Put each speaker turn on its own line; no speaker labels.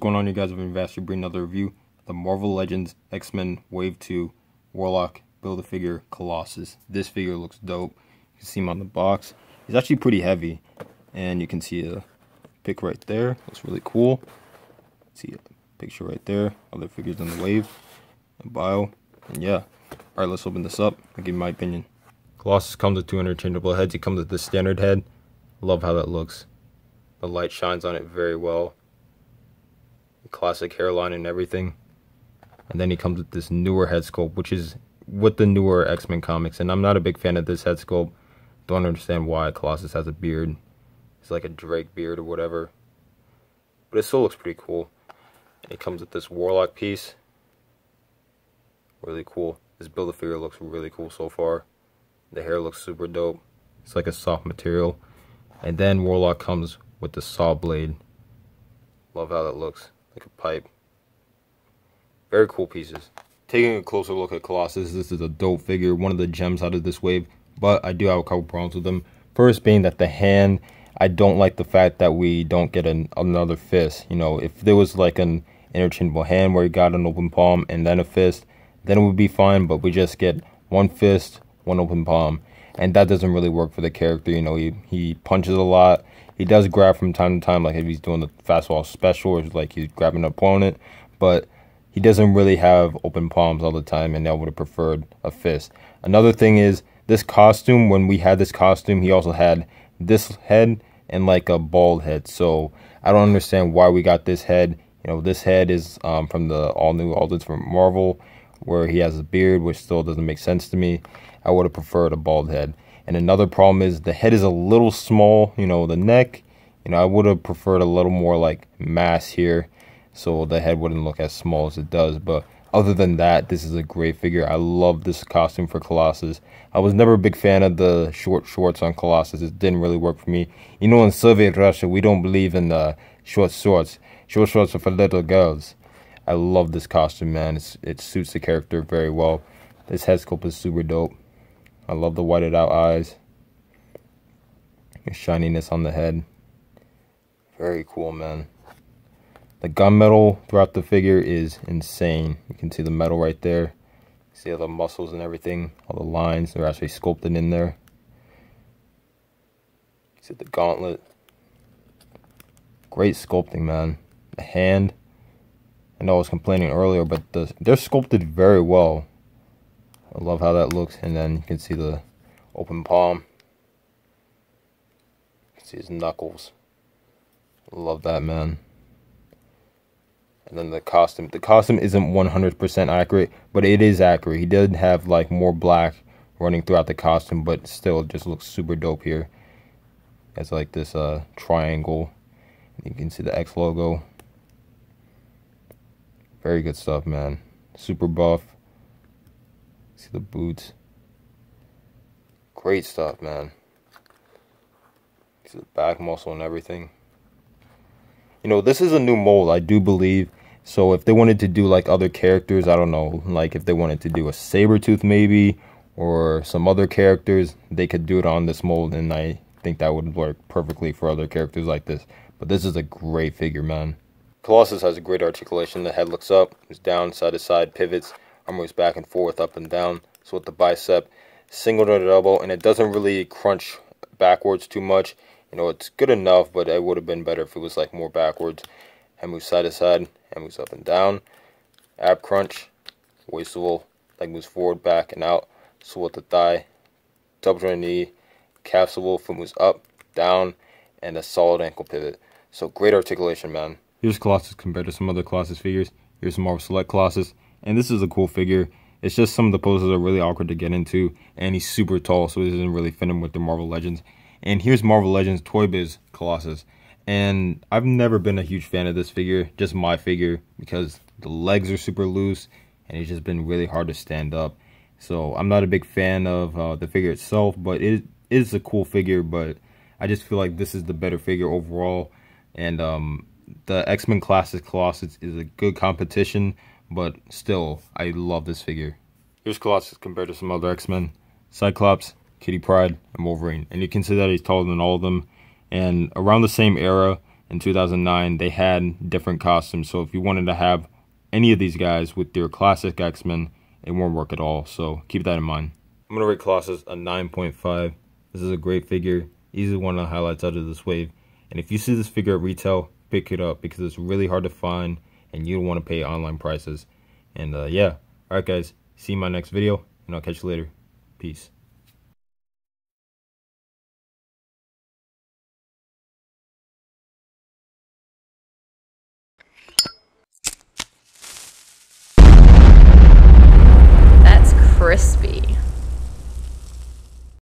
going on, you guys? I've been Vastey bringing another review. The Marvel Legends X-Men Wave 2 Warlock Build-A-Figure Colossus. This figure looks dope. You can see him on the box. He's actually pretty heavy. And you can see a pic right there. Looks really cool. See a picture right there. Other figures in the wave. And bio. And yeah. Alright, let's open this up. I'll give you my opinion. Colossus comes with two interchangeable heads. He comes with the standard head. Love how that looks. The light shines on it very well. Classic hairline and everything. And then he comes with this newer head sculpt, which is with the newer X-Men comics. And I'm not a big fan of this head sculpt. Don't understand why Colossus has a beard. It's like a Drake beard or whatever. But it still looks pretty cool. And he comes with this Warlock piece. Really cool. This Build-A-Figure looks really cool so far. The hair looks super dope. It's like a soft material. And then Warlock comes with the saw blade. Love how that looks. Like a pipe. Very cool pieces. Taking a closer look at Colossus, this is a dope figure, one of the gems out of this wave, but I do have a couple problems with him. First being that the hand, I don't like the fact that we don't get another fist. You know, if there was like an interchangeable hand where you got an open palm and then a fist, then it would be fine, but we just get one fist, one open palm, and that doesn't really work for the character. You know, he punches a lot. He does grab from time to time, like if he's doing the fastball special, or like he's grabbing an opponent, but he doesn't really have open palms all the time, and I would have preferred a fist. Another thing is, this costume, when we had this costume, he also had this head and like a bald head, so I don't understand why we got this head. You know, this head is from the all-new Ultimates from Marvel, where he has a beard, which still doesn't make sense to me. I would have preferred a bald head. And another problem is the head is a little small, you know, the neck, you know, I would have preferred a little more like mass here, so the head wouldn't look as small as it does. But other than that, this is a great figure. I love this costume for Colossus. I was never a big fan of the short shorts on Colossus. It didn't really work for me. You know, in Soviet Russia, we don't believe in short shorts. Short shorts are for little girls. I love this costume, man. It suits the character very well. This head sculpt is super dope. I love the whited out eyes. The shininess on the head. Very cool, man. The gunmetal throughout the figure is insane. You can see the metal right there. See all the muscles and everything. All the lines, they're actually sculpted in there. See the gauntlet. Great sculpting, man. The hand. I know I was complaining earlier, but they're sculpted very well. I love how that looks. And then you can see the open palm. You can see his knuckles. Love that, man. And then the costume. The costume isn't 100% accurate, but it is accurate. He did have like more black running throughout the costume, but still it just looks super dope here. It's like this triangle. You can see the X logo. Very good stuff, man. Super buff. See the boots. Great stuff, man. See the back muscle and everything. You know, this is a new mold, I do believe. So if they wanted to do like other characters, I don't know, like if they wanted to do a Sabretooth maybe, or some other characters, they could do it on this mold, and I think that would work perfectly for other characters like this. But this is a great figure, man. Colossus has a great articulation. The head looks up, moves down, side to side, pivots, arm moves back and forth, up and down. So with the bicep, single to double, and it doesn't really crunch backwards too much. You know, it's good enough, but it would have been better if it was like more backwards. Head moves side to side, head moves up and down. Ab crunch, waist swivel, leg moves forward, back, and out. Swivel at the thigh, double joint knee, calf swivel, foot moves up, down, and a solid ankle pivot. So great articulation, man. Here's Colossus compared to some other Colossus figures. Here's some Marvel Select Colossus, and this is a cool figure. It's just some of the poses are really awkward to get into, and he's super tall, so it doesn't really fit him with the Marvel Legends. And here's Marvel Legends Toy Biz Colossus, and I've never been a huge fan of this figure, just my figure, because the legs are super loose, and it's just been really hard to stand up. So I'm not a big fan of the figure itself, but it is a cool figure, but I just feel like this is the better figure overall. And the X-Men Classic Colossus is a good competition, but still, I love this figure. Here's Colossus compared to some other X-Men. Cyclops, Kitty Pryde, and Wolverine. And you can see that he's taller than all of them. And around the same era, in 2009, they had different costumes. So if you wanted to have any of these guys with your classic X-Men, it won't work at all. So keep that in mind. I'm going to rate Colossus a 9.5. This is a great figure. Easily one of the highlights out of this wave. And if you see this figure at retail, pick it up because it's really hard to find and you don't want to pay online prices. And yeah. Alright guys, see you in my next video and I'll catch you later. Peace.
That's crispy.